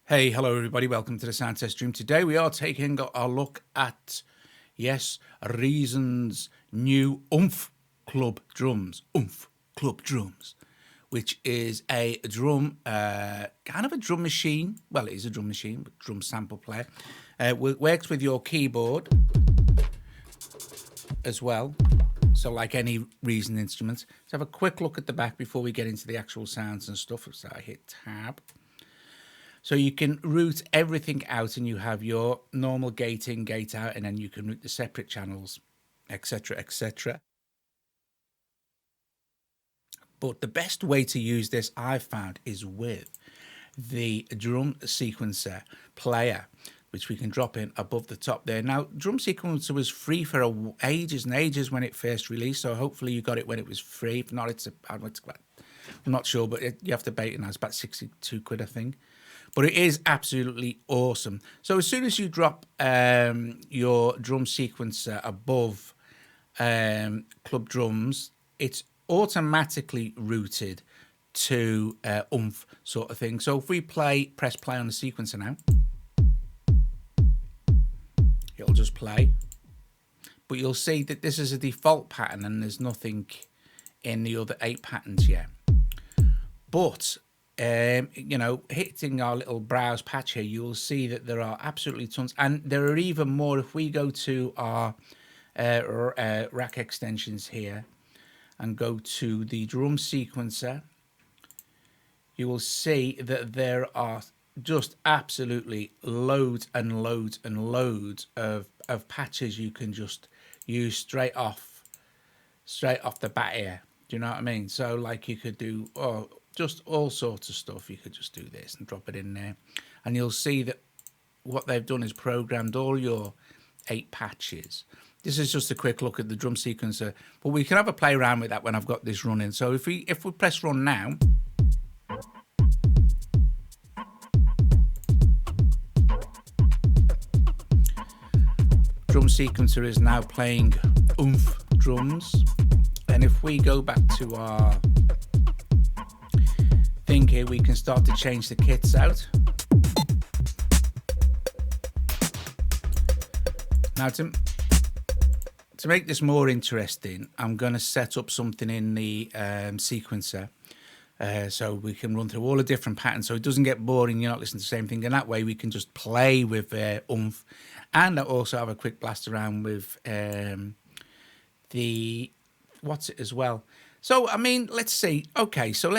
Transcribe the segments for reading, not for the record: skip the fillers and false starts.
Hey, hello everybody, welcome to the Sound Test Stream. Today we are taking a look at, yes, Reason's new Umpf Club Drums. Umpf Club Drums, which is a drum, kind of a drum machine. Well, it is a drum machine, but drum sample player. Works with your keyboard as well. So like any Reason instrument. Let's have a quick look at the back before we get into the actual sounds and stuff. So I hit tab. So you can route everything out and you have your normal gate in, gate out, and then you can route the separate channels, etc., etc. But the best way to use this, I've found, is with the drum sequencer player, which we can drop in above the top there. Now, drum sequencer was free for ages and ages when it first released, so hopefully you got it when it was free. If not, I'm not sure, but you have to pay it now. It's about 62 quid, I think. But it is absolutely awesome. So as soon as you drop your drum sequencer above Club Drums, it's automatically routed to Umpf sort of thing. So if we press play on the sequencer now, it'll just play. But you'll see that this is a default pattern and there's nothing in the other 8 patterns yet. But you know, hitting our little browse patch here, you will see that there are absolutely tons, and there are even more. If we go to our rack extensions here and go to the drum sequencer, you will see that there are just absolutely loads and loads and loads of patches you can just use straight off the bat here. Do you know what I mean? So like you could do just all sorts of stuff. You could just do this and drop it in there, and you'll see that what they've done is programmed all your 8 patches. This is just a quick look at the drum sequencer, but we can have a play around with that when I've got this running. So if we press run now, drum sequencer is now playing Umpf drums, and if we go back to our thing here, we can start to change the kits out. Now to make this more interesting, I'm going to set up something in the sequencer so we can run through all the different patterns so it doesn't get boring, you're not listening to the same thing, and that way we can just play with Umpf, and I also have a quick blast around with the what's it as well. So, I mean, let's see. Okay, so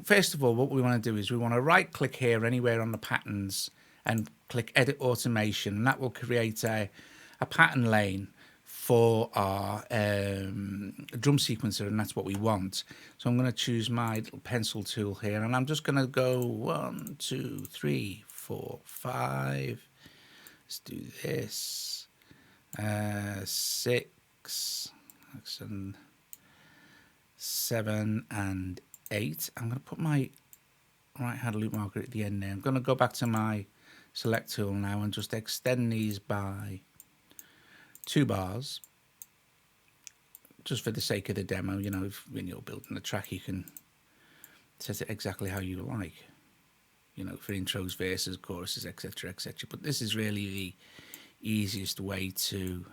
first of all, what we want to do is we want to right click here anywhere on the patterns and click edit automation, and that will create a pattern lane for our drum sequencer, and that's what we want. So I'm going to choose my little pencil tool here, and I'm just going to go 1, 2, 3, 4, 5. Let's do this. 6, 7 and 8. I'm going to put my right hand loop marker at the end there. I'm going to go back to my select tool now and just extend these by 2 bars, just for the sake of the demo. You know, when you're building the track, you can set it exactly how you like, you know, for intros, verses, choruses, etc., etc. But this is really the easiest way to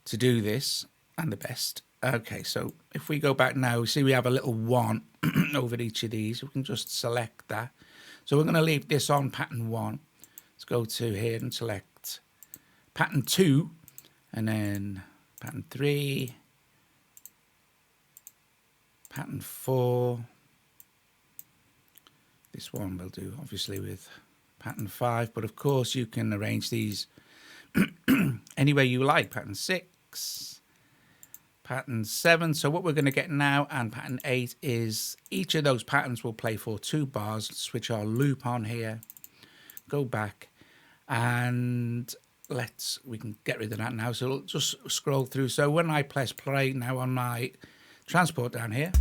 do this, and the best. Okay, so if we go back now, see we have a little 1 over each of these. We can just select that. So we're going to leave this on pattern 1. Let's go to here and select pattern 2, and then pattern 3, pattern 4. This one we'll do obviously with pattern 5, but of course you can arrange these any way you like. Pattern 6. Pattern 7. So what we're going to get now, and pattern 8, is each of those patterns will play for 2 bars. Switch our loop on here, go back, and we can get rid of that now. So it'll just scroll through. So when I press play now on my transport down here,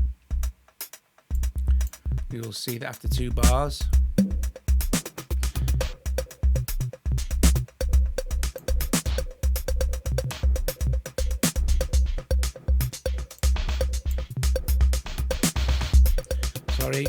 you will see that after 2 bars, sorry,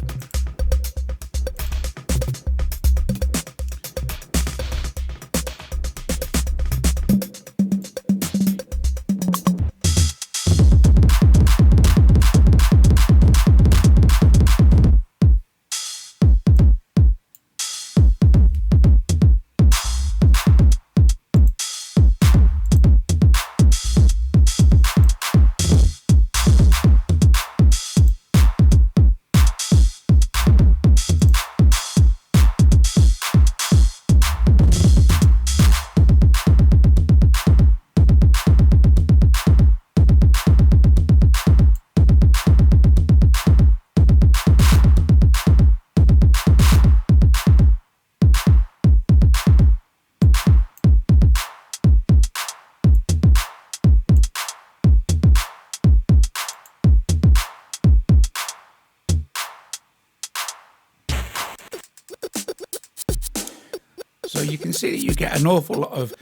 So you can see that you get an awful lot of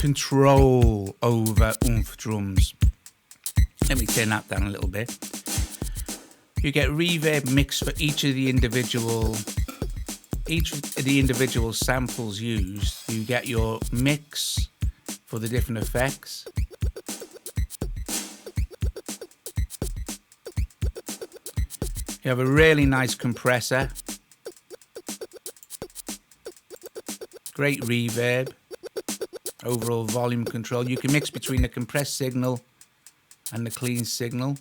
control over Umpf drums. Let me turn that down a little bit. You get reverb mix for each of the individual samples used. You get your mix for the different effects. You have a really nice compressor. Great reverb. Overall volume control. You can mix between the compressed signal and the clean signal.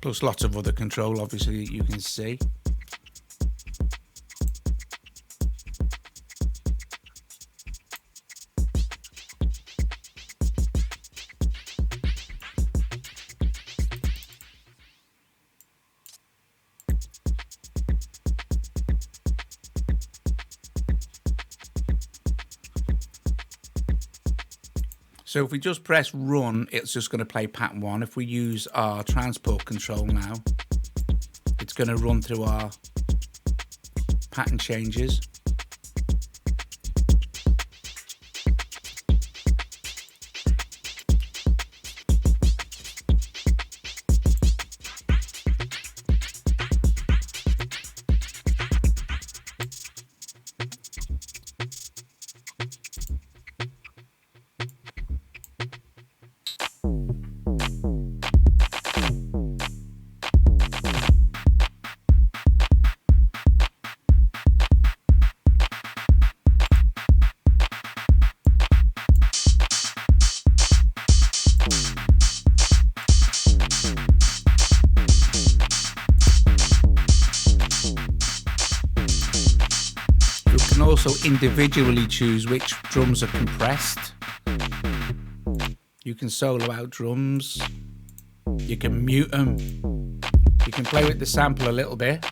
Plus lots of other control, obviously, that you can see. So if we just press run, it's just going to play pattern 1. If we use our transport control now, it's going to run through our pattern changes. Also individually choose which drums are compressed. You can solo out drums. You can mute them. You can play with the sample a little bit.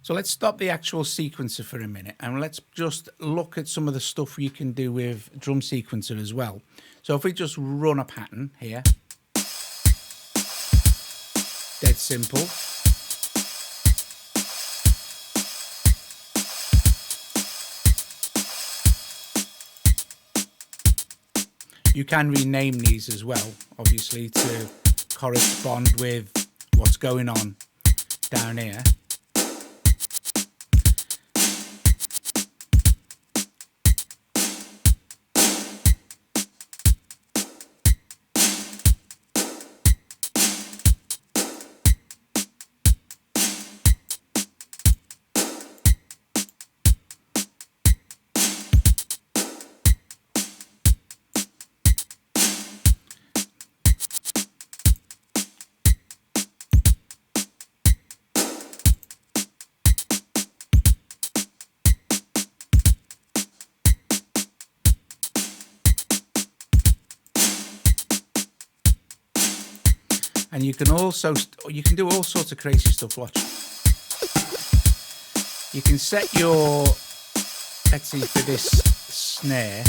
So let's stop the actual sequencer for a minute and let's just look at some of the stuff you can do with drum sequencer as well. So if we just run a pattern here, dead simple. You can rename these as well, obviously, to correspond with what's going on down here. And you can do all sorts of crazy stuff. Watch. You can set your, let's see, for this snare,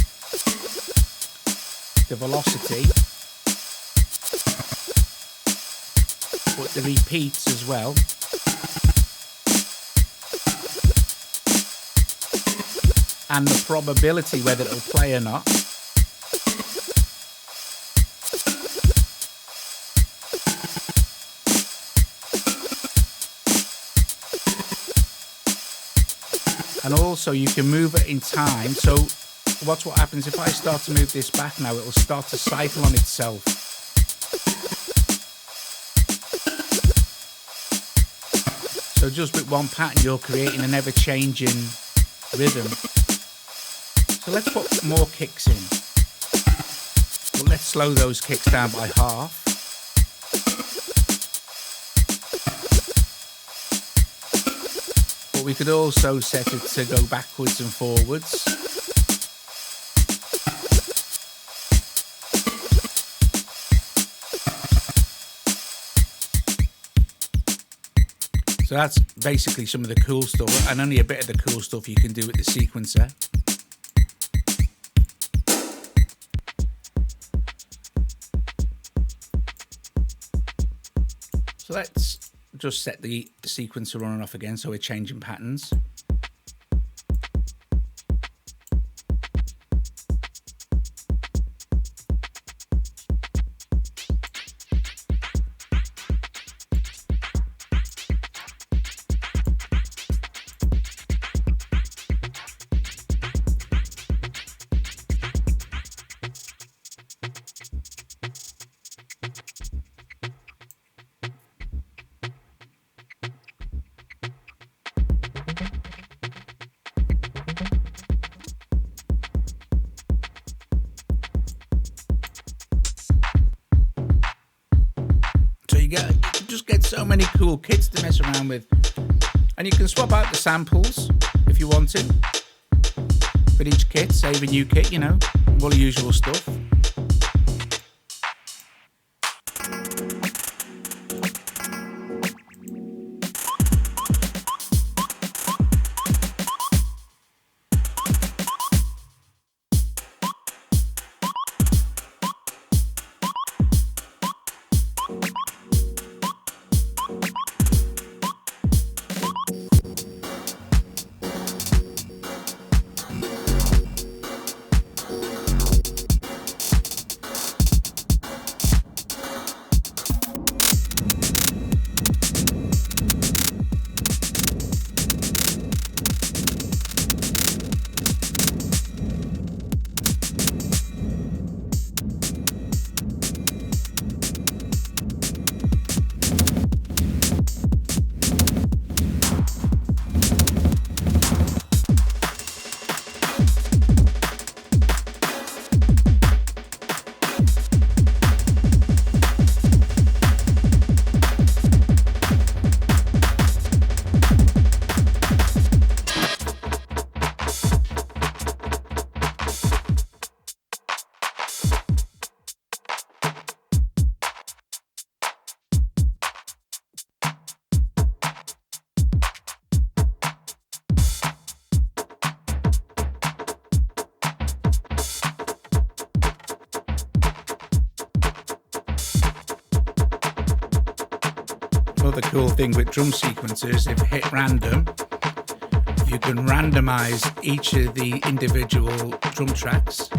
the velocity, but the repeats as well. and the probability whether it'll play or not. And also you can move it in time. So what happens if I start to move this back now, it will start to cycle on itself. So just with one pattern, you're creating an ever-changing rhythm. So let's put more kicks in. Well, let's slow those kicks down by half. But we could also set it to go backwards and forwards. So that's basically some of the cool stuff, and only a bit of the cool stuff you can do with the sequencer. So let's just set the sequencer on and off again so we're changing patterns. You just get so many cool kits to mess around with, and you can swap out the samples if you want to for each kit, save a new kit, you know, all the usual stuff. Another cool thing with drum sequencers, if you hit random, you can randomize each of the individual drum tracks.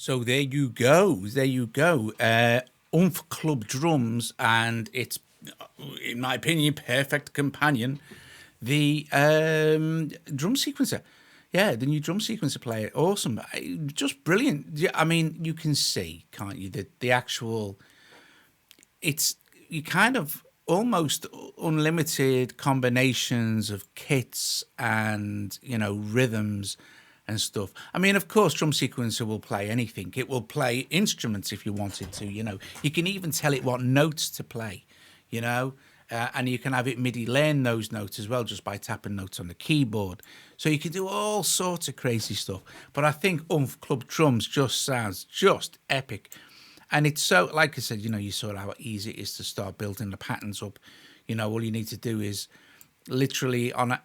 So there you go. There you go. Umph Club Drums, and it's, in my opinion, perfect companion. The drum sequencer. Yeah, the new drum sequencer player. Awesome. Just brilliant. Yeah, I mean, you can see, can't you, the actual, it's, you kind of almost unlimited combinations of kits and, you know, rhythms and stuff. I mean, of course, drum sequencer will play anything. It will play instruments if you wanted to, you know. You can even tell it what notes to play, you know. And you can have it MIDI learn those notes as well just by tapping notes on the keyboard. So you can do all sorts of crazy stuff. But I think Umph Club Drums just sounds just epic. And it's so, like I said, you know, you saw how easy it is to start building the patterns up. You know, all you need to do is literally on a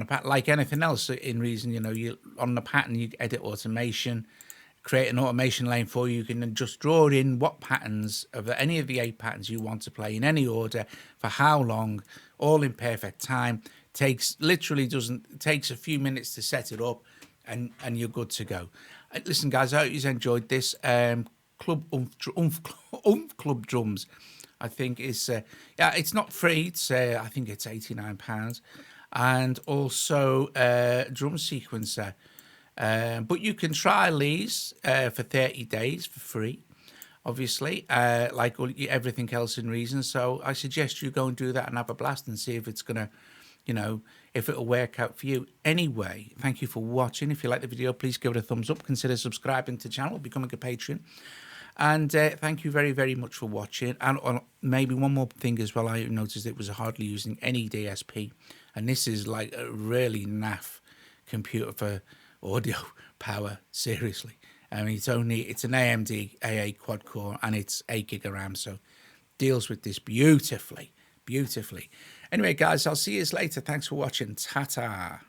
pattern, like anything else in Reason, you know, you on the pattern, you edit automation, create an automation lane for you. You can then just draw in what patterns of any of the 8 patterns you want to play in any order for how long, all in perfect time. Takes a few minutes to set it up, and you're good to go. Listen, guys, I hope you enjoyed this. Club Umph Club Drums, I think is yeah, it's not free. It's I think it's £89, and also drum sequencer. But you can trial these for 30 days for free, obviously, like everything else in Reason. So I suggest you go and do that and have a blast and see if it's going to, you know, if it'll work out for you. Anyway, thank you for watching. If you like the video, please give it a thumbs up. Consider subscribing to the channel, becoming a patron. And thank you very, very much for watching. And maybe one more thing as well, I noticed it was hardly using any DSP. And this is like a really naff computer for audio power, seriously. I mean, it's an AMD AA quad core and it's 8 gig of RAM, so deals with this beautifully. Anyway, guys, I'll see you later. Thanks for watching. Ta-ta.